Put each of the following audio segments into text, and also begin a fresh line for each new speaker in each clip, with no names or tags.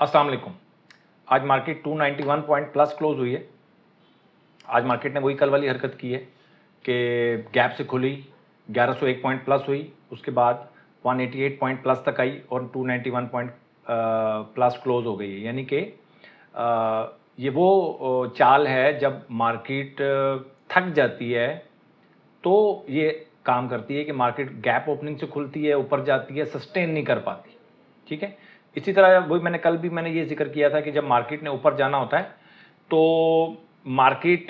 अस्सलाम वालेकुम। आज मार्केट 291 पॉइंट प्लस क्लोज हुई है। आज मार्केट ने वही कल वाली हरकत की है कि गैप से खुली, 1101 पॉइंट प्लस हुई, उसके बाद 188 पॉइंट प्लस तक आई और 291 पॉइंट प्लस क्लोज हो गई है। यानी कि ये वो चाल है जब मार्केट थक जाती है तो ये काम करती है कि मार्केट गैप ओपनिंग से खुलती है, ऊपर जाती है, सस्टेन नहीं कर पाती। ठीक है, इसी तरह वही मैंने ये जिक्र किया था कि जब मार्केट ने ऊपर जाना होता है तो मार्केट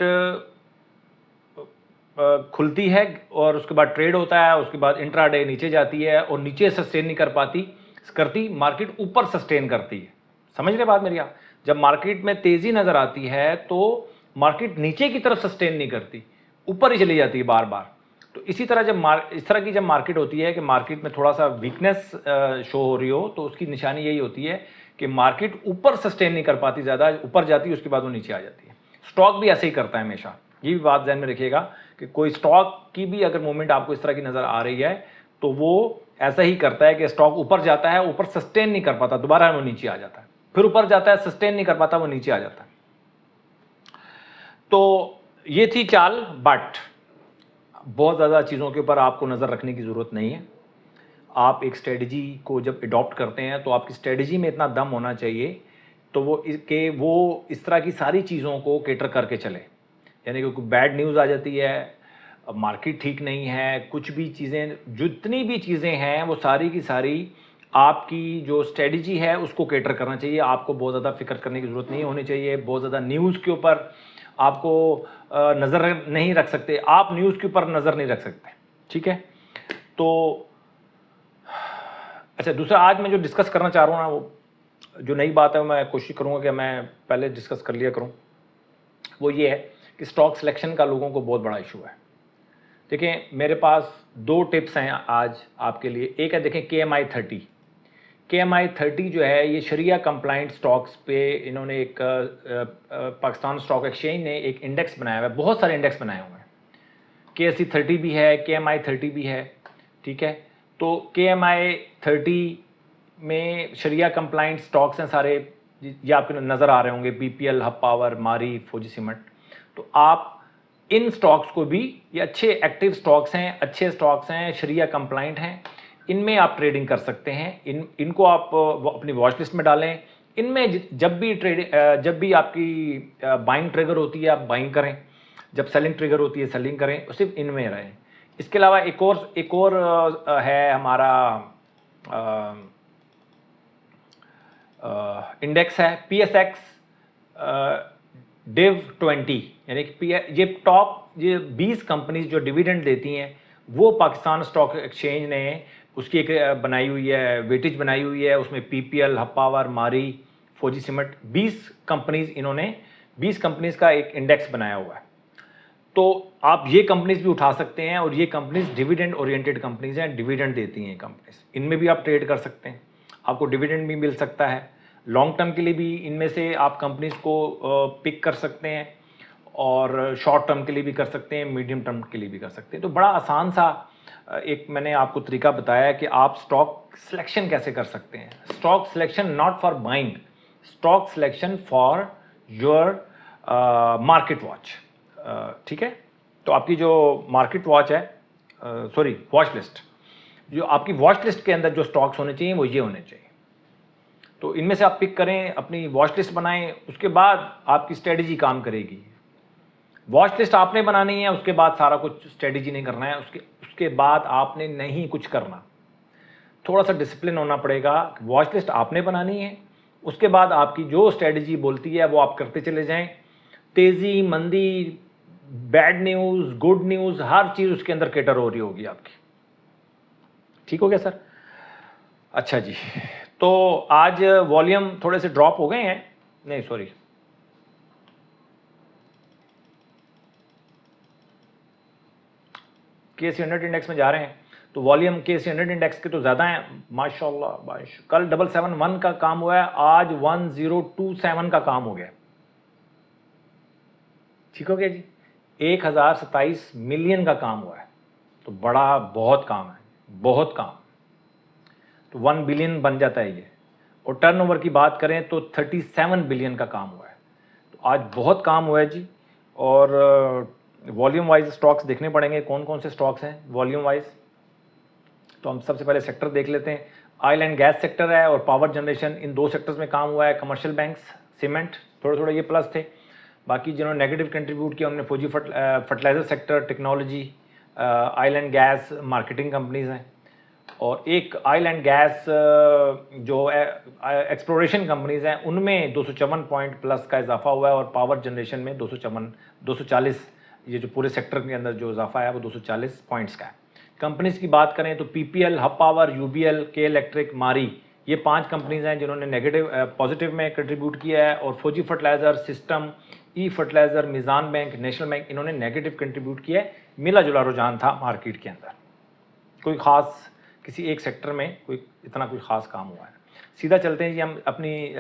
खुलती है और उसके बाद ट्रेड होता है, उसके बाद इंट्राडे नीचे जाती है और नीचे सस्टेन नहीं कर पाती करती, मार्केट ऊपर सस्टेन करती है। समझ रहे बात मेरी आप? जब मार्केट में तेजी नजर आती है तो मार्केट नीचे की तरफ सस्टेन नहीं करती, ऊपर ही चली जाती है बार बार। तो इसी तरह जब इस तरह की जब मार्केट होती है कि मार्केट में थोड़ा सा वीकनेस शो हो रही हो तो उसकी निशानी यही होती है कि मार्केट ऊपर सस्टेन नहीं कर पाती, ज़्यादा ऊपर जाती है उसके बाद वो नीचे आ जाती है। स्टॉक भी ऐसे ही करता है हमेशा, ये भी बात ध्यान में रखिएगा कि कोई स्टॉक की भी अगर मूवमेंट आपको इस तरह की नज़र आ रही है तो वो ऐसा ही करता है कि स्टॉक ऊपर जाता है, ऊपर सस्टेन नहीं कर पाता, दोबारा वो नीचे आ जाता है, फिर ऊपर जाता है, सस्टेन नहीं कर पाता, वो नीचे आ जाता है। तो ये थी चाल, बट बहुत ज़्यादा चीज़ों के ऊपर आपको नज़र रखने की ज़रूरत नहीं है। आप एक स्ट्रेटजी को जब अडॉप्ट करते हैं तो आपकी स्ट्रेटजी में इतना दम होना चाहिए तो वो इस तरह की सारी चीज़ों को केटर करके चले। यानी कि कोई बैड न्यूज़ आ जाती है, मार्केट ठीक नहीं है, कुछ भी चीज़ें, जितनी भी चीज़ें हैं वो सारी की सारी आपकी जो स्ट्रेटजी है उसको केटर करना चाहिए। आपको बहुत ज़्यादा फिक्र करने की ज़रूरत नहीं होनी चाहिए। बहुत ज़्यादा न्यूज़ के ऊपर आपको नज़र नहीं रख सकते, आप न्यूज़ के ऊपर नज़र नहीं रख सकते। ठीक है, तो अच्छा, दूसरा आज मैं जो डिस्कस करना चाह रहा हूँ ना, वो जो नई बात है मैं कोशिश करूँगा कि मैं पहले डिस्कस कर लिया करूँ। वो ये है कि स्टॉक सिलेक्शन का लोगों को बहुत बड़ा इशू है। देखिए, मेरे पास दो टिप्स हैं आज आपके लिए। एक है, देखें, KMI 30। KMI 30 जो है ये शरिया कंप्लाइंट स्टॉक्स पे इन्होंने एक पाकिस्तान स्टॉक एक्सचेंज ने एक इंडेक्स बनाया हुआ है, बहुत सारे इंडेक्स बनाए हुए हैं। KSE 30 भी है, KMI 30 भी है। ठीक है, तो KMI 30 में शरिया कंप्लाइंट स्टॉक्स हैं सारे, ये आपको नज़र आ रहे होंगे, BPL, हब पावर, मारी, फौजी सीमेंट। तो आप इन स्टॉक्स को भी, ये अच्छे एक्टिव स्टॉक्स हैं, अच्छे स्टॉक्स हैं, शरिया कंप्लाइंट हैं, इनमें आप ट्रेडिंग कर सकते हैं। इनको आप अपनी वॉच लिस्ट में डालें। इनमें जब भी आपकी बाइंग ट्रिगर होती है आप बाइंग करें, जब सेलिंग ट्रिगर होती है सेलिंग करें, सिर्फ इनमें रहें। इसके अलावा एक और है हमारा इंडेक्स है PSX Div 20, यानी कि ये 20 कंपनीज जो डिविडेंड देती हैं, वो पाकिस्तान स्टॉक एक्सचेंज ने उसकी एक बनाई हुई है, वेटेज बनाई हुई है। उसमें PPL, हब पावर, मारी, फौजी सीमेंट, 20 कंपनीज का एक इंडेक्स बनाया हुआ है। तो आप ये कंपनीज भी उठा सकते हैं और ये कंपनीज डिविडेंड ओरिएंटेड कंपनीज हैं, डिविडेंड देती हैं कंपनीज, इनमें भी आप ट्रेड कर सकते हैं, आपको डिविडेंड भी मिल सकता है। लॉन्ग टर्म के लिए भी इनमें से आप कंपनीज को पिक कर सकते हैं और शॉर्ट टर्म के लिए भी कर सकते हैं, मीडियम टर्म के लिए भी कर सकते हैं। तो बड़ा आसान सा एक मैंने आपको तरीका बताया कि आप स्टॉक सिलेक्शन कैसे कर सकते हैं। Stock selection not for buying, stock selection for your market watch. ठीक है, तो आपकी जो मार्केट वॉच है, सॉरी वॉच लिस्ट, जो आपकी वॉच लिस्ट के अंदर जो स्टॉक्स होने चाहिए वो ये होने चाहिए। तो इनमें से आप पिक करें, अपनी वॉच लिस्ट बनाएं, उसके बाद आपकी स्ट्रेटजी काम करेगी। वॉच लिस्ट आपने बनानी है, उसके बाद सारा कुछ स्ट्रेटजी नहीं करना है, उसके बाद आपने नहीं कुछ करना। थोड़ा सा डिसिप्लिन होना पड़ेगा। वॉच लिस्ट आपने बनानी है, उसके बाद आपकी जो स्ट्रेटजी बोलती है वो आप करते चले जाएं। तेज़ी, मंदी, बैड न्यूज़, गुड न्यूज़, हर चीज़ उसके अंदर कैटर हो रही होगी आपकी। ठीक हो गया सर? अच्छा जी, तो आज वॉल्यूम थोड़े से ड्रॉप हो गए हैं, नहीं सॉरी, KSE 100 इंडेक्स में जा रहे हैं तो वॉल्यूम KSE 100 इंडेक्स के तो ज़्यादा हैं माशाल्लाह। कल 771 का काम हुआ है, आज 1027 का काम हो गया। ठीक हो गया जी, 1027 मिलियन का काम हुआ है, तो बड़ा बहुत काम है, बहुत काम। तो 1 बिलियन बन जाता है ये, और टर्नओवर की बात करें तो 37 बिलियन का काम हुआ है। तो आज बहुत काम हुआ है जी। और वॉल्यूम वाइज स्टॉक्स देखने पड़ेंगे, कौन कौन से स्टॉक्स हैं वॉल्यूम वाइज। तो हम सबसे पहले सेक्टर देख लेते हैं। ऑयल एंड गैस सेक्टर है और पावर जनरेशन, इन दो सेक्टर्स में काम हुआ है। कमर्शियल बैंक्स, सीमेंट, थोड़े थोड़े ये प्लस थे। बाकी जिन्होंने नेगेटिव कंट्रीब्यूट किया उनमें Fauji fertiliser sector, technology, oil and gas, marketing companies हैं। और एक ऑयल एंड गैस जो एक्सप्लोरेशन कंपनीज हैं उनमें 254 पॉइंट प्लस का इजाफा हुआ है। और पावर जनरेशन में 240, ये जो पूरे सेक्टर के अंदर जो इजाफा है वो 240 पॉइंट्स का है। कंपनीज की बात करें तो पीपीएल, हब पावर, यूबीएल, के इलेक्ट्रिक, मारी, ये 5 कंपनीज हैं जिन्होंने नेगेटिव पॉजिटिव में कंट्रीब्यूट किया है। और फौजी फर्टिलाइजर, सिस्टम, ई फर्टिलाइजर, मिजान बैंक, नेशनल बैंक, इन्होंने नेगेटिव कंट्रीब्यूट किया है। मिला जुला रुझान था मार्केट के अंदर, कोई खास किसी एक सेक्टर में इतना कोई ख़ास काम हुआ है। सीधा चलते हैं जी हम अपनी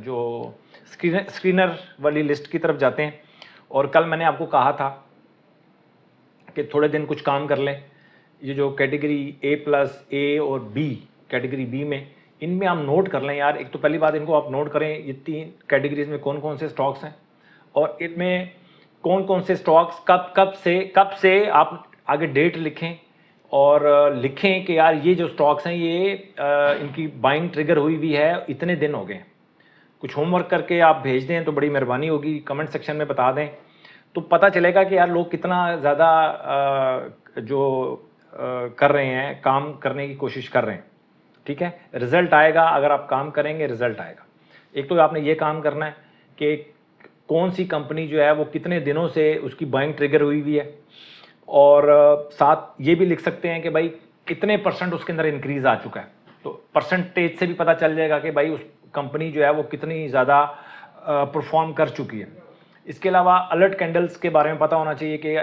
जो स्क्रीनर वाली लिस्ट की तरफ जाते हैं। और कल मैंने आपको कहा था कि थोड़े दिन कुछ काम कर लें। ये जो कैटेगरी A+, A और B, कैटेगरी B में, इनमें आप नोट कर लें यार। एक तो पहली बात, इनको आप नोट करें ये 3 कैटेगरीज में कौन कौन से स्टॉक्स हैं और इनमें कौन कौन से स्टॉक्स कब से आप आगे डेट लिखें और लिखें कि यार ये जो स्टॉक्स हैं ये इनकी बाइंग ट्रिगर हुई हुई है, इतने दिन हो गए। कुछ होमवर्क करके आप भेज दें तो बड़ी मेहरबानी होगी, कमेंट सेक्शन में बता दें तो पता चलेगा कि यार लोग कितना ज़्यादा कर रहे हैं, काम करने की कोशिश कर रहे हैं। ठीक है, रिज़ल्ट आएगा, अगर आप काम करेंगे रिज़ल्ट आएगा। एक तो आपने ये काम करना है कि कौन सी कंपनी जो है वो कितने दिनों से उसकी बाइंग ट्रिगर हुई हुई है, और साथ ये भी लिख सकते हैं कि भाई कितने % उसके अंदर इंक्रीज़ आ चुका है। तो परसेंटेज से भी पता चल जाएगा कि भाई उस कंपनी जो है वो कितनी ज़्यादा परफॉर्म कर चुकी है। इसके अलावा अलर्ट कैंडल्स के बारे में पता होना चाहिए कि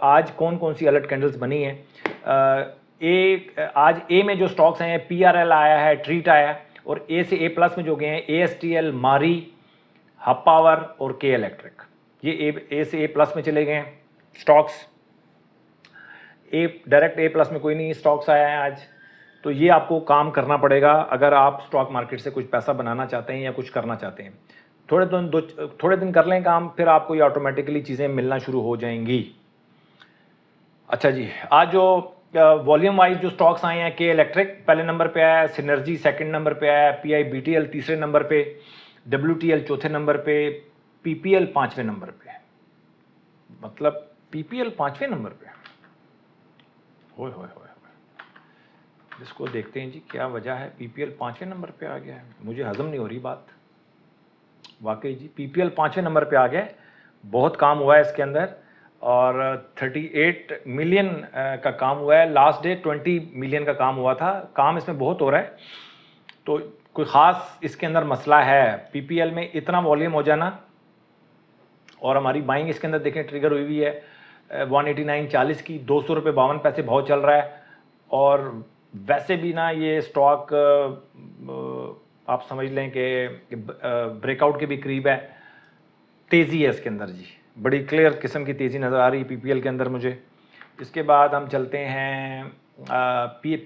आज कौन कौन सी अलर्ट कैंडल्स बनी हैं। आज ए में जो स्टॉक्स हैं, PRL आया है, ट्रीट आया है। और A से A+ में जो गए हैं, ASTL, मारी, हब पावर और के इलेक्ट्रिक, ये A से A+ में चले गए हैं स्टॉक्स। डायरेक्ट A+ में कोई नहीं स्टॉक्स आया है आज। तो ये आपको काम करना पड़ेगा अगर आप स्टॉक मार्केट से कुछ पैसा बनाना चाहते हैं या कुछ करना चाहते हैं। थोड़े दिन कर लें काम, फिर आपको ये ऑटोमेटिकली चीज़ें मिलना शुरू हो जाएंगी। अच्छा जी, आज जो वॉल्यूम वाइज जो स्टॉक्स आए हैं, के इलेक्ट्रिक पहले नंबर पे आया है, सिनर्जी सेकंड नंबर पे आया है, PIBTL तीसरे नंबर पे, WTL चौथे नंबर पे, PPL 5वें नंबर पे। मतलब PPL 5वें नंबर पे, होए होए होए, इसको देखते हैं जी क्या वजह है। PPL 5वें नंबर पे आ गया है, मुझे हजम नहीं हो रही बात। वाकई जी PPL 5वें नंबर पे आ गया, बहुत काम हुआ है इसके अंदर। और 38 मिलियन का काम हुआ है। लास्ट डे 20 मिलियन का काम हुआ था। काम इसमें बहुत हो रहा है, तो कोई ख़ास इसके अंदर मसला है। PPL में इतना वॉल्यूम हो जाना और हमारी बाइंग इसके अंदर देखें ट्रिगर हुई हुई है 189.40 की, 200 रुपये 52 पैसे भाव चल रहा है। और वैसे भी ना ये स्टॉक आप समझ लें कि ब्रेकआउट के भी करीब है। तेज़ी है इसके अंदर जी, बड़ी क्लियर किस्म की तेज़ी नज़र आ रही है PPL के अंदर मुझे। इसके बाद हम चलते हैं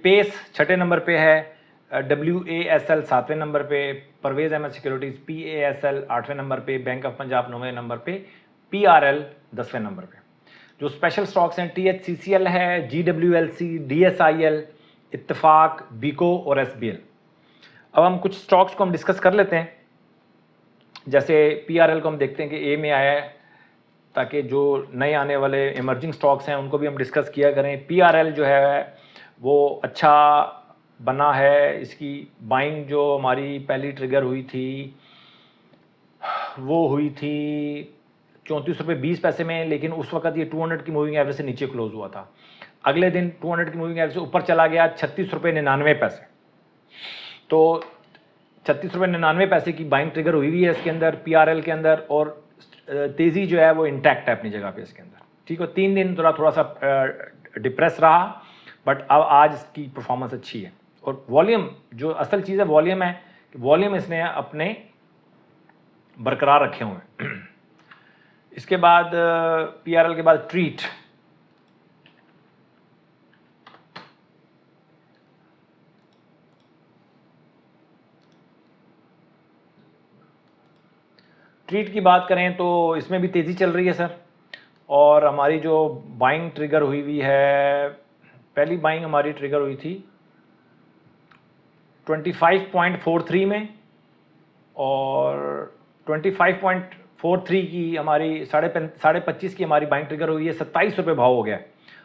पेस छठे नंबर पे है, WASL 7वें नंबर पे, परवेज अहमद सिक्योरिटीज़ PASL 8वें नंबर पे, बैंक ऑफ पंजाब 9वें नंबर पे, PRL 10वें नंबर पे। जो स्पेशल स्टॉक्स हैं THCCL है, GWLC, DSIL, इत्तेफाक, बीको और SBL। अब हम कुछ स्टॉक्स को हम डिस्कस कर लेते हैं। जैसे PRL को हम देखते हैं कि A में आया है, ताकि जो नए आने वाले इमर्जिंग स्टॉक्स हैं उनको भी हम डिस्कस किया करें। PRL जो है वो अच्छा बना है, इसकी बाइंग जो हमारी पहली ट्रिगर हुई थी वो हुई थी 34.20 रुपये में, लेकिन उस वक्त ये 200 की मूविंग एवरेज से नीचे क्लोज हुआ था। अगले दिन 200 की मूविंग एवरेज से ऊपर चला गया 36.99 रुपये। तो 36.99 की बाइंग ट्रिगर हुई हुई है इसके अंदर, PRL के अंदर। और तेज़ी जो है वो इंटैक्ट है अपनी जगह पे इसके अंदर। ठीक है, 3 दिन थोड़ा सा डिप्रेस रहा, बट अब आज इसकी परफॉर्मेंस अच्छी है। और वॉल्यूम जो असल चीज़ है वॉल्यूम है, वॉल्यूम इसने अपने बरकरार रखे हुए हैं। इसके बाद PRL के बाद ट्रीट, ट्रीट की बात करें तो इसमें भी तेज़ी चल रही है सर, और हमारी जो बाइंग ट्रिगर हुई है, पहली बाइंग हमारी ट्रिगर हुई थी 25.43 में, और 25.43 की हमारी 25.5 की हमारी बाइंग ट्रिगर हुई है, 27 रुपये भाव हो गया।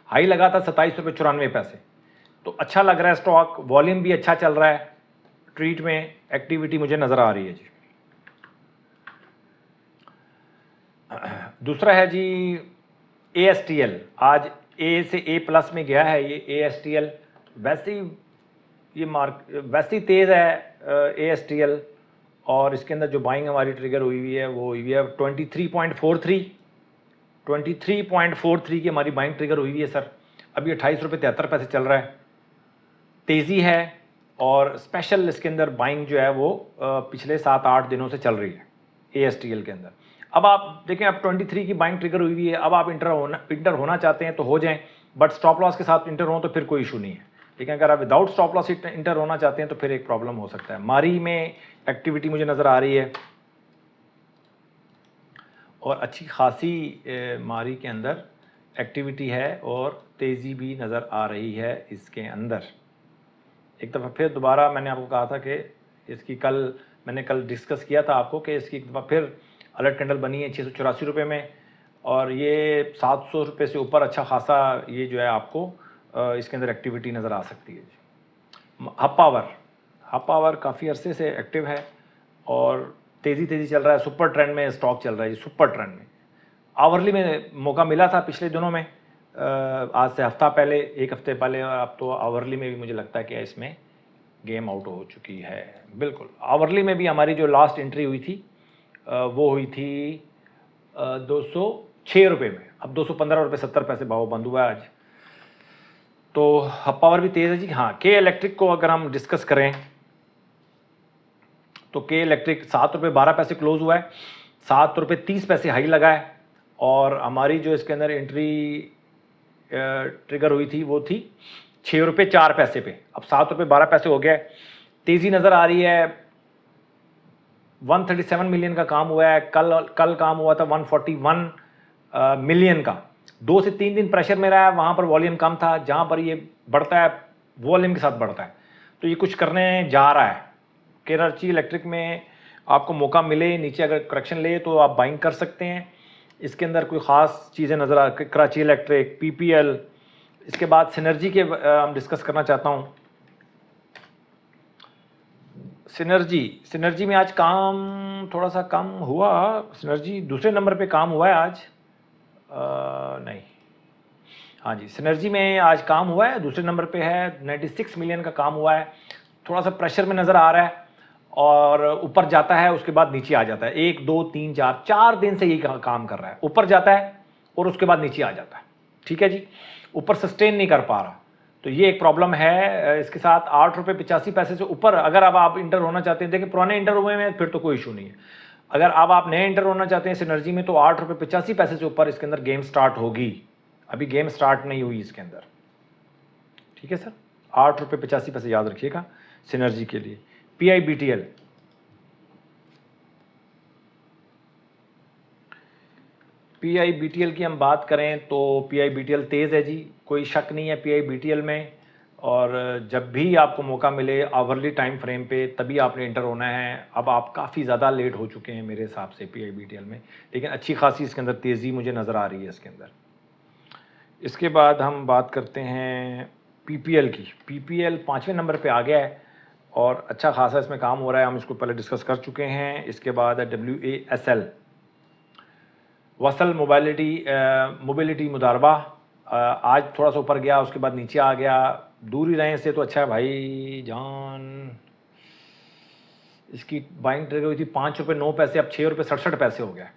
हाई लगा था 27.94 रुपये। तो अच्छा लग रहा है स्टॉक, वॉल्यूम भी अच्छा चल रहा है, ट्रीट में एक्टिविटी मुझे नज़र आ रही है जी। दूसरा है जी ASTL, आज A से A+ में गया है ये ASTL। वैसे ही ये वैसे ही तेज़ है ASTL, और इसके अंदर जो बाइंग हमारी ट्रिगर हुई है वो हुई है 23.43 की हमारी बाइंग ट्रिगर हुई है सर। अभी 28.73 रुपये चल रहा है, तेज़ी है, और स्पेशल इसके अंदर बाइंग जो है वो पिछले 7-8 दिनों से चल रही है ASTL के अंदर। अब आप देखें, अब 23 की बाइंग ट्रिगर हुई है, अब आप इंटर होना चाहते हैं तो हो जाएं, बट स्टॉप लॉस के साथ इंटर हो तो फिर कोई इशू नहीं है। लेकिन अगर आप विदाउट स्टॉप लॉस इंटर होना चाहते हैं तो फिर एक प्रॉब्लम हो सकता है। मारी में एक्टिविटी मुझे नज़र आ रही है, और अच्छी खासी मारी के अंदर एक्टिविटी है, और तेज़ी भी नज़र आ रही है इसके अंदर। एक दफ़ा फिर दोबारा मैंने आपको कहा था कि इसकी मैंने कल डिस्कस किया था आपको कि इसकी एक दफ़ा फिर अलर्ट कैंडल बनी है 684 रुपये में, और ये 700 रुपये से ऊपर अच्छा खासा ये जो है आपको इसके अंदर एक्टिविटी नज़र आ सकती है। हब पावर काफ़ी अरसे से एक्टिव है, और तेज़ी चल रहा है, सुपर ट्रेंड में स्टॉक चल रहा है जी, सुपर ट्रेंड में। आवरली में मौका मिला था पिछले दिनों में, आज से एक हफ्ते पहले, और अब तो आवरली में भी मुझे लगता है कि इसमें गेम आउट हो चुकी है। बिल्कुल, आवरली में भी हमारी जो लास्ट एंट्री हुई थी वो हुई थी 206 रुपये में। अब 215.70 रुपये भाव बंद हुआ है आज। तो हब पावर भी तेज़ है जी। हाँ, के इलेक्ट्रिक को अगर हम डिस्कस करें तो के इलेक्ट्रिक 7.12 रुपये क्लोज हुआ है, 7.30 रुपये हाई लगा है, और हमारी जो इसके अंदर एंट्री ट्रिगर हुई थी वो थी 6.04 रुपये पे। अब 7.12 रुपये हो गया है, तेज़ी नज़र आ रही है। 137 मिलियन का काम हुआ है, कल काम हुआ था 141 मिलियन का। 2 से 3 दिन प्रेशर में रहा है, वहाँ पर वॉल्यूम कम था, जहाँ पर ये बढ़ता है वॉल्यूम के साथ बढ़ता है, तो ये कुछ करने जा रहा है। कराची इलेक्ट्रिक में आपको मौका मिले, नीचे अगर करेक्शन ले तो आप बाइंग कर सकते हैं। इसके अंदर कोई ख़ास चीज़ें नज़र आ, कराची इलेक्ट्रिक, PPL। इसके बाद सिनर्जी के हम डिस्कस करना चाहता हूँ। सिनर्जी में आज काम थोड़ा सा कम हुआ, सिनर्जी दूसरे नंबर पे काम हुआ है आज, नहीं, हाँ जी, सिनर्जी में आज काम हुआ है, दूसरे नंबर पे है, 96 मिलियन का काम हुआ है। थोड़ा सा प्रेशर में नज़र आ रहा है, और ऊपर जाता है, उसके बाद नीचे आ जाता है। 1 2 3 4 दिन से यही काम कर रहा है, ऊपर जाता है और उसके बाद नीचे आ जाता है। ठीक है जी, ऊपर सस्टेन नहीं कर पा रहा, तो ये एक प्रॉब्लम है इसके साथ। 8.85 रुपये से ऊपर अगर अब आप इंटर होना चाहते हैं, देखिए पुराने इंटर हुए में फिर तो कोई इशू नहीं है। अगर अब आप नए इंटर होना चाहते हैं सिनर्जी में, तो 8.85 रुपये से ऊपर इसके अंदर गेम स्टार्ट होगी। अभी गेम स्टार्ट नहीं हुई इसके अंदर। ठीक है सर, 8.85 रुपये याद रखिएगा सिनर्जी के लिए। PIBTL की हम बात करें तो PIBTL तेज़ है जी, कोई शक नहीं है PIBTL में, और जब भी आपको मौका मिले आवरली टाइम फ्रेम पे तभी आपने इंटर होना है। अब आप काफ़ी ज़्यादा लेट हो चुके हैं मेरे हिसाब से PIBTL में, लेकिन अच्छी खासी इसके अंदर तेज़ी मुझे नज़र आ रही है इसके अंदर। इसके बाद हम बात करते हैं PPL की। PPL 5वें नंबर पे आ गया है, और अच्छा खासा इसमें काम हो रहा है, हम इसको पहले डिस्कस कर चुके हैं। इसके बाद है WASL, वसल मोबिलिटी मुदारबा। आज थोड़ा सा ऊपर गया, उसके बाद नीचे आ गया। दूर ही रहें से तो अच्छा है भाई जान। इसकी बाइंग ट्रिगर हुई थी 5.09 रुपये, अब 6.67 रुपये हो गया।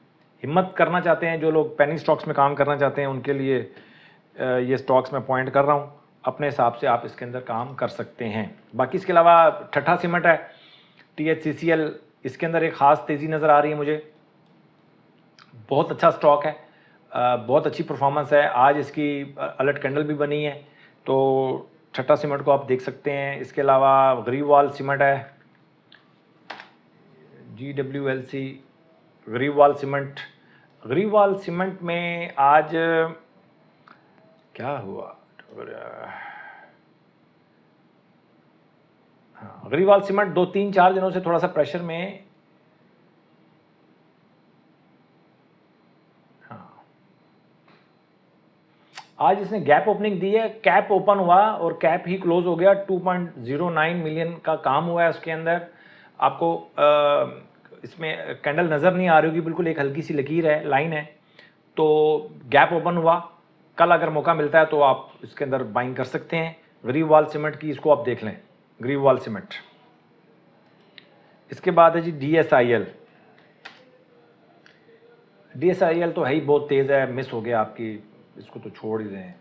हिम्मत करना चाहते हैं जो लोग पेनी स्टॉक्स में काम करना चाहते हैं, उनके लिए ये स्टॉक्स मैं पॉइंट कर रहा हूँ। अपने हिसाब से आप इसके अंदर काम कर सकते हैं। बाकी इसके अलावा ठट्ठा सीमेंट है, THCCL, इसके अंदर एक ख़ास तेज़ी नज़र आ रही है मुझे। बहुत अच्छा स्टॉक है, बहुत अच्छी परफॉर्मेंस है। आज इसकी अलर्ट कैंडल भी बनी है, तो ठट्ठा सीमेंट को आप देख सकते हैं। इसके अलावा गरीबवाल सीमेंट है, GWLC, Gharibwal cement, Gharibwal cement में आज क्या हुआ? हाँ, गरीबवाल सीमेंट 2-3-4 दिनों से थोड़ा सा प्रेशर में। हाँ, आज इसने गैप ओपनिंग दी है, कैप ओपन हुआ और कैप ही क्लोज हो गया। 2.09 मिलियन का काम हुआ है उसके अंदर। आपको इसमें कैंडल नज़र नहीं आ रही होगी, बिल्कुल एक हल्की सी लकीर है, लाइन है। तो गैप ओपन हुआ, कल अगर मौका मिलता है तो आप इसके अंदर बाइंग कर सकते हैं। गरीबवाल सीमेंट की इसको आप देख लें, गरीबवाल सीमेंट। इसके बाद है जी DSIL। DSIL तो है ही बहुत तेज़ है, मिस हो गया आपकी, इसको तो छोड़ ही दें।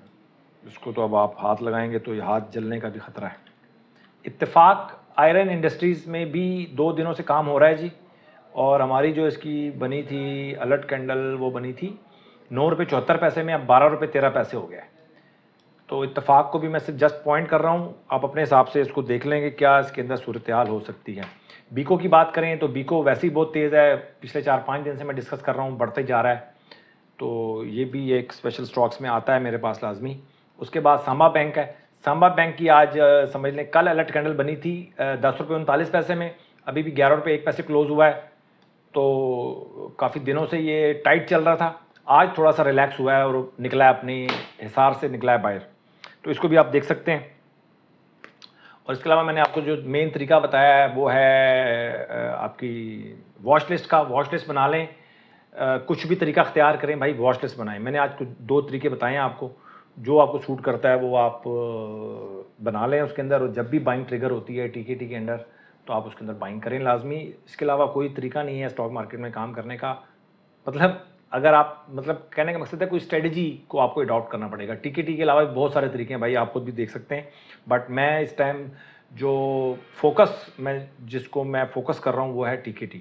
इसको तो अब आप हाथ लगाएंगे तो ये हाथ जलने का भी ख़तरा है। इत्तेफाक आयरन इंडस्ट्रीज़ में भी 2 दिनों से काम हो रहा है जी, और हमारी जो इसकी बनी थी अलर्ट कैंडल, वो बनी थी 9 रुपये 74 पैसे में, अब 12 रुपये 13 पैसे हो गया है। तो इत्तेफाक को भी मैं सिर्फ जस्ट पॉइंट कर रहा हूँ, आप अपने हिसाब से इसको देख लेंगे क्या इसके अंदर सूरत हाल हो सकती है। बीको की बात करें तो बीको वैसे ही बहुत तेज़ है, पिछले 4-5 दिन से मैं डिस्कस कर रहा हूँ, बढ़ते जा रहा है। तो ये भी एक स्पेशल स्टॉक्स में आता है मेरे पास लाजमी। उसके बाद सांबा बैंक है। सांबा बैंक की आज समझ लें कल अलर्ट कैंडल बनी थी 10 रुपये 39 पैसे में, अभी भी 11 रुपये 1 पैसे क्लोज हुआ है। तो काफ़ी दिनों से ये टाइट चल रहा था, आज थोड़ा सा रिलैक्स हुआ है और निकला है अपने हिसार से, निकला है बाहर। तो इसको भी आप देख सकते हैं। और इसके अलावा मैंने आपको जो मेन तरीका बताया है वो है आपकी वॉच लिस्ट का। वॉच लिस्ट बना लें, कुछ भी तरीका अख्तियार करें भाई, वॉच लिस्ट बनाएं। मैंने आज कुछ 2 तरीके बताए हैं आपको, जो आपको सूट करता है वो आप बना लें उसके अंदर। और जब भी बाइंग ट्रिगर होती है TKT के अंदर तो आप उसके अंदर बाइंग करें लाजमी। इसके अलावा कोई तरीका नहीं है स्टॉक मार्केट में काम करने का। मतलब अगर आप, मतलब कहने का मकसद है कोई स्ट्रेटजी को आपको अडॉप्ट करना पड़ेगा। TKT के अलावा भी बहुत सारे तरीके हैं भाई, आप खुद भी देख सकते हैं। बट मैं इस टाइम जो जिसको मैं फोकस कर रहा हूँ वो है TKT,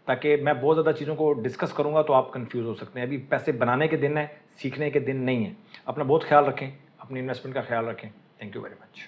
ताकि मैं बहुत ज़्यादा चीज़ों को डिस्कस करूँगा तो आप कंफ्यूज हो सकते हैं। अभी पैसे बनाने के दिन है, सीखने के दिन नहीं है। अपना बहुत ख्याल रखें, अपनी इन्वेस्टमेंट का ख्याल रखें। Thank you very much.